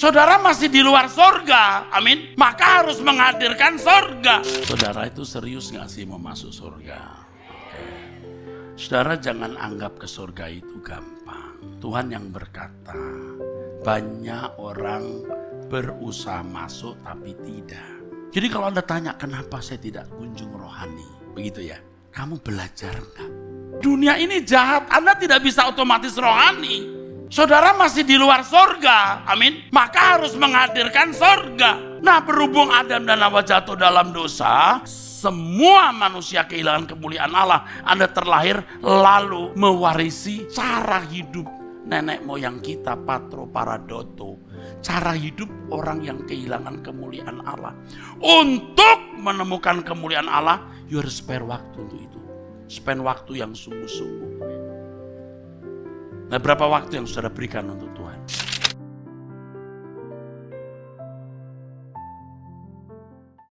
Saudara masih di luar sorga, amin. Maka harus menghadirkan sorga. Saudara itu serius gak sih mau masuk sorga? Saudara jangan anggap ke sorga itu gampang. Tuhan yang berkata, banyak orang berusaha masuk tapi tidak. Jadi kalau Anda tanya kenapa saya tidak kunjung rohani, begitu ya, kamu belajar enggak? Dunia ini jahat, Anda tidak bisa otomatis rohani. Saudara masih di luar sorga, amin. Maka harus menghadirkan sorga. Nah, berhubung Adam dan Hawa jatuh dalam dosa, semua manusia kehilangan kemuliaan Allah. Anda terlahir lalu mewarisi cara hidup nenek moyang kita, Patro Paradoto. Cara hidup orang yang kehilangan kemuliaan Allah. Untuk menemukan kemuliaan Allah, you harus spare waktu untuk itu. Spend waktu yang sungguh-sungguh. Nah, berapa waktu yang saudara berikan untuk Tuhan?